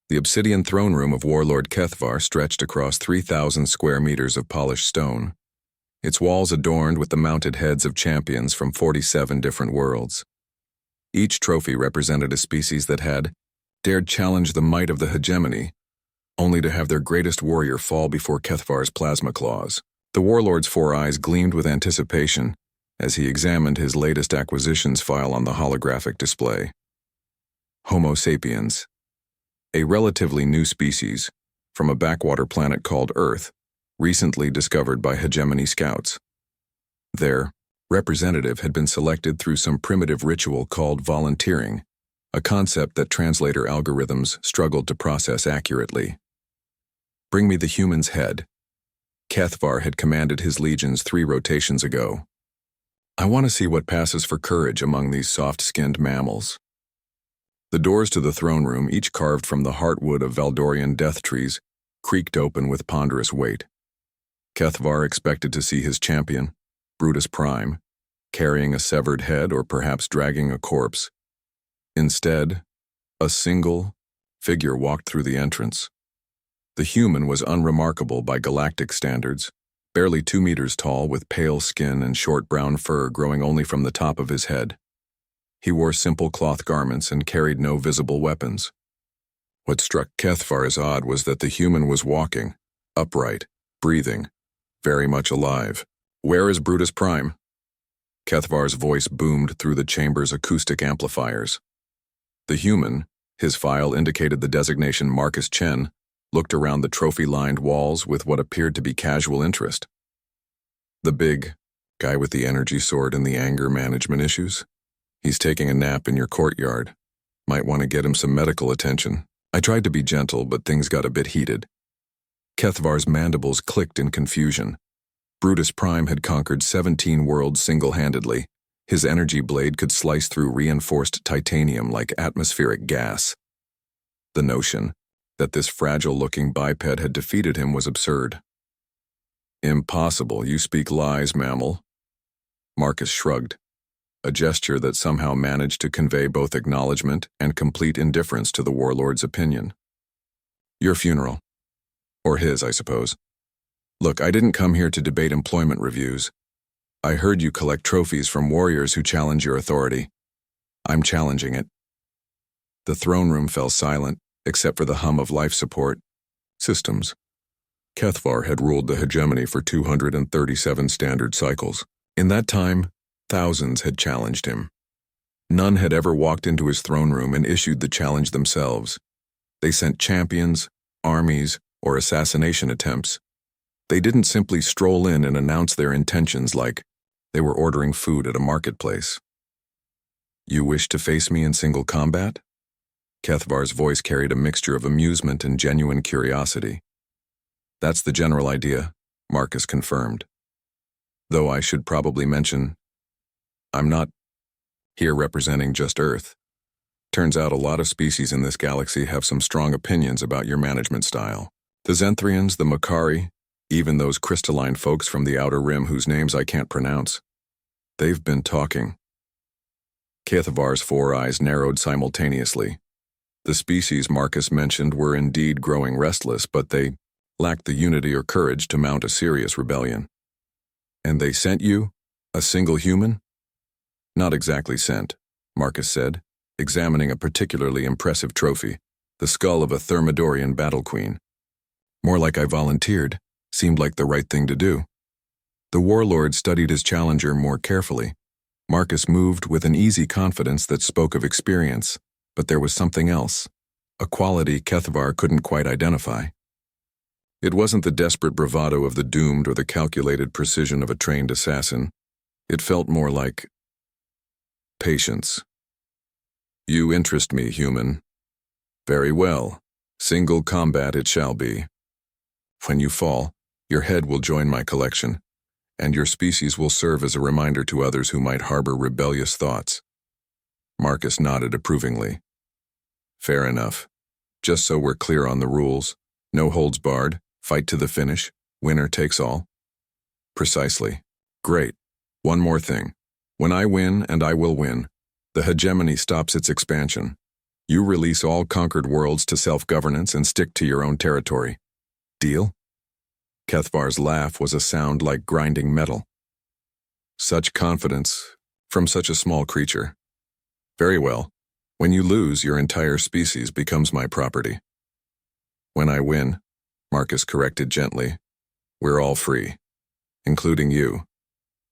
The obsidian throne room of Warlord Kethvar stretched across 3,000 square meters of polished stone, its walls adorned with the mounted heads of champions from 47 different worlds. Each trophy represented a species that had dared challenge the might of the hegemony, only to have their greatest warrior fall before Kethvar's plasma claws. The warlord's 4 eyes gleamed with anticipation as he examined his latest acquisitions file on the holographic display. Homo sapiens, a relatively new species from a backwater planet called Earth, recently discovered by hegemony scouts. Their representative had been selected through some primitive ritual called volunteering, a concept that translator algorithms struggled to process accurately. Bring me the human's head. Kethvar had commanded his legions 3 rotations ago. I want to see what passes for courage among these soft-skinned mammals. The doors to the throne room, each carved from the heartwood of Valdorian death trees, creaked open with ponderous weight. Kethvar expected to see his champion, Brutus Prime, carrying a severed head or perhaps dragging a corpse. Instead, a single figure walked through the entrance. The human was unremarkable by galactic standards, barely 2 meters tall with pale skin and short brown fur growing only from the top of his head. He wore simple cloth garments and carried no visible weapons. What struck Kethvar as odd was that the human was walking, upright, breathing, very much alive. Where is Brutus Prime? Kethvar's voice boomed through the chamber's acoustic amplifiers. The human, his file indicated the designation Marcus Chen, looked around the trophy-lined walls with what appeared to be casual interest. The big guy with the energy sword and the anger management issues? He's taking a nap in your courtyard. Might want to get him some medical attention. I tried to be gentle, but things got a bit heated. Kethvar's mandibles clicked in confusion. Brutus Prime had conquered 17 worlds single-handedly. His energy blade could slice through reinforced titanium like atmospheric gas. The notion that this fragile-looking biped had defeated him was absurd. Impossible, you speak lies, mammal. Marcus shrugged, a gesture that somehow managed to convey both acknowledgement and complete indifference to the warlord's opinion. Your funeral. Or his, I suppose. Look, I didn't come here to debate employment reviews. I heard you collect trophies from warriors who challenge your authority. I'm challenging it. The throne room fell silent, except for the hum of life support systems. Kethvar had ruled the hegemony for 237 standard cycles. In that time, thousands had challenged him. None had ever walked into his throne room and issued the challenge themselves. They sent champions, armies, or assassination attempts. They didn't simply stroll in and announce their intentions like they were ordering food at a marketplace. You wish to face me in single combat? Kethvar's voice carried a mixture of amusement and genuine curiosity. That's the general idea, Marcus confirmed. Though I should probably mention, I'm not here representing just Earth. Turns out a lot of species in this galaxy have some strong opinions about your management style. The Zenthrians, the Makari, even those crystalline folks from the Outer Rim whose names I can't pronounce. They've been talking. Kethvar's 4 eyes narrowed simultaneously. The species Marcus mentioned were indeed growing restless, but they lacked the unity or courage to mount a serious rebellion. And they sent you? A single human? Not exactly sent, Marcus said, examining a particularly impressive trophy, the skull of a Thermidorian battle queen. More like I volunteered. Seemed like the right thing to do. The warlord studied his challenger more carefully. Marcus moved with an easy confidence that spoke of experience, but there was something else, a quality Kethvar couldn't quite identify. It wasn't the desperate bravado of the doomed or the calculated precision of a trained assassin. It felt more like patience. You interest me, human. Very well. Single combat it shall be. When you fall, your head will join my collection, and your species will serve as a reminder to others who might harbor rebellious thoughts. Marcus nodded approvingly. Fair enough. Just so we're clear on the rules, no holds barred, fight to the finish, winner takes all. Precisely. Great. One more thing. When I win, and I will win, the hegemony stops its expansion. You release all conquered worlds to self-governance and stick to your own territory. Deal? Kethvar's laugh was a sound like grinding metal. Such confidence from such a small creature. Very well. When you lose, your entire species becomes my property. When I win, Marcus corrected gently, we're all free, including you,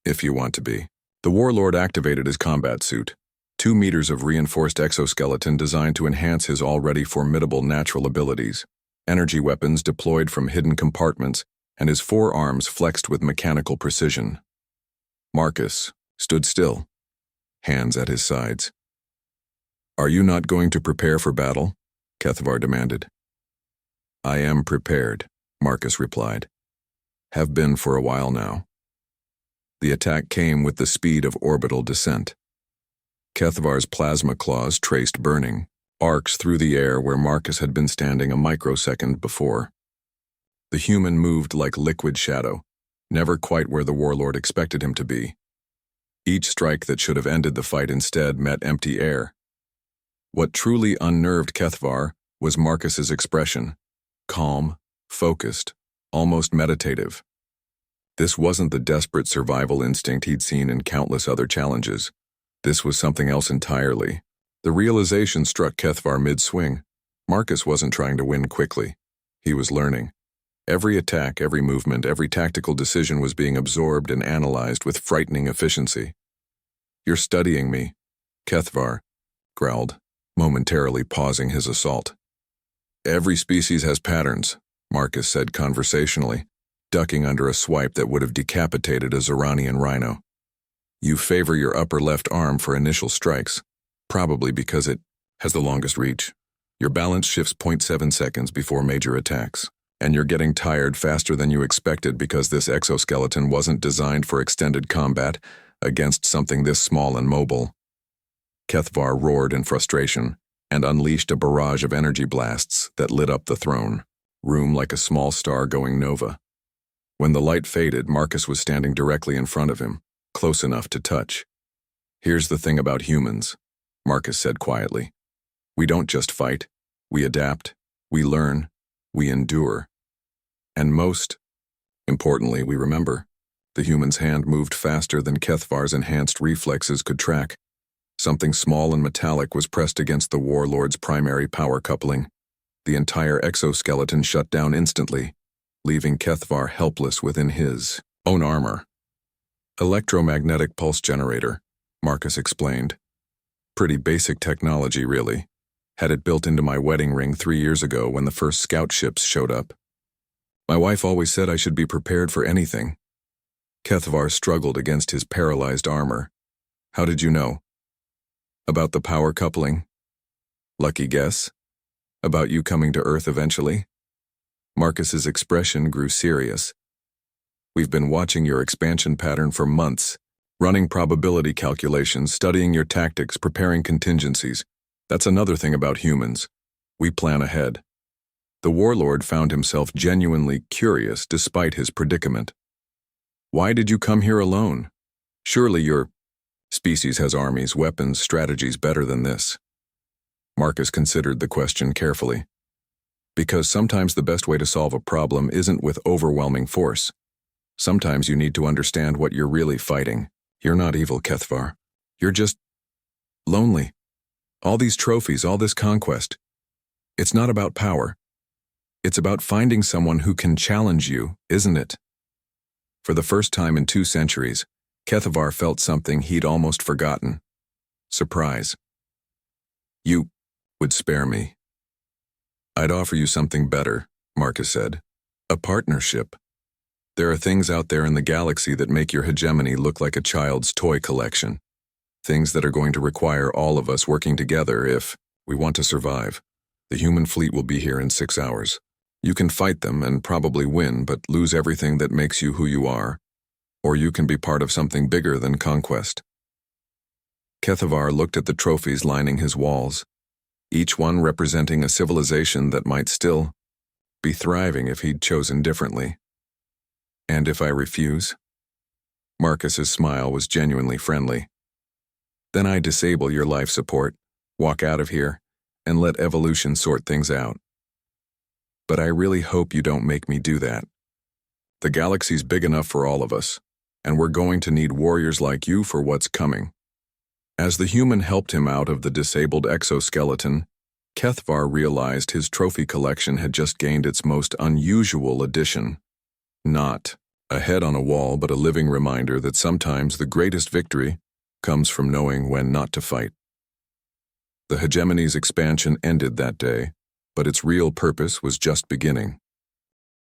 if you want to be. The warlord activated his combat suit, 2 meters of reinforced exoskeleton designed to enhance his already formidable natural abilities, energy weapons deployed from hidden compartments, and his 4 arms flexed with mechanical precision. Marcus stood still, hands at his sides. Are you not going to prepare for battle? Kethvar demanded. I am prepared, Marcus replied. Have been for a while now. The attack came with the speed of orbital descent. Kethvar's plasma claws traced burning arcs through the air where Marcus had been standing a microsecond before. The human moved like liquid shadow, never quite where the warlord expected him to be. Each strike that should have ended the fight instead met empty air. What truly unnerved Kethvar was Marcus's expression, calm, focused, almost meditative. This wasn't the desperate survival instinct he'd seen in countless other challenges. This was something else entirely. The realization struck Kethvar mid-swing. Marcus wasn't trying to win quickly. He was learning. Every attack, every movement, every tactical decision was being absorbed and analyzed with frightening efficiency. You're studying me, Kethvar growled, momentarily pausing his assault. Every species has patterns, Marcus said conversationally, ducking under a swipe that would have decapitated a Xeranian rhino. You favor your upper left arm for initial strikes, probably because it has the longest reach. Your balance shifts 0.7 seconds before major attacks, and you're getting tired faster than you expected because this exoskeleton wasn't designed for extended combat against something this small and mobile. Kethvar roared in frustration and unleashed a barrage of energy blasts that lit up the throne room like a small star going nova. When the light faded, Marcus was standing directly in front of him, close enough to touch. Here's the thing about humans, Marcus said quietly. We don't just fight, we adapt, we learn, we endure. And most importantly, we remember. The human's hand moved faster than Kethvar's enhanced reflexes could track. Something small and metallic was pressed against the warlord's primary power coupling. The entire exoskeleton shut down instantly, leaving Kethvar helpless within his own armor. Electromagnetic pulse generator, Marcus explained. Pretty basic technology, really. Had it built into my wedding ring 3 years ago when the first scout ships showed up. My wife always said I should be prepared for anything. Kethvar struggled against his paralyzed armor. How did you know? About the power coupling? Lucky guess? About you coming to Earth eventually? Marcus's expression grew serious. We've been watching your expansion pattern for months, running probability calculations, studying your tactics, preparing contingencies. That's another thing about humans. We plan ahead. The warlord found himself genuinely curious despite his predicament. Why did you come here alone? Surely your species has armies, weapons, strategies better than this. Marcus considered the question carefully. Because sometimes the best way to solve a problem isn't with overwhelming force. Sometimes you need to understand what you're really fighting. You're not evil, Kethvar. You're just lonely. All these trophies, all this conquest. It's not about power. It's about finding someone who can challenge you, isn't it? For the first time in 2 centuries, Kethvar felt something he'd almost forgotten. Surprise. You would spare me. I'd offer you something better, Marcus said. A partnership. There are things out there in the galaxy that make your hegemony look like a child's toy collection. Things that are going to require all of us working together if we want to survive. The human fleet will be here in 6 hours. You can fight them and probably win, but lose everything that makes you who you are. Or you can be part of something bigger than conquest. Kethvar looked at the trophies lining his walls, each one representing a civilization that might still be thriving if he'd chosen differently. And if I refuse? Marcus's smile was genuinely friendly. Then I disable your life support, walk out of here, and let evolution sort things out. But I really hope you don't make me do that. The galaxy's big enough for all of us, and we're going to need warriors like you for what's coming. As the human helped him out of the disabled exoskeleton, Kethvar realized his trophy collection had just gained its most unusual addition. Not a head on a wall, but a living reminder that sometimes the greatest victory comes from knowing when not to fight. The hegemony's expansion ended that day, but its real purpose was just beginning.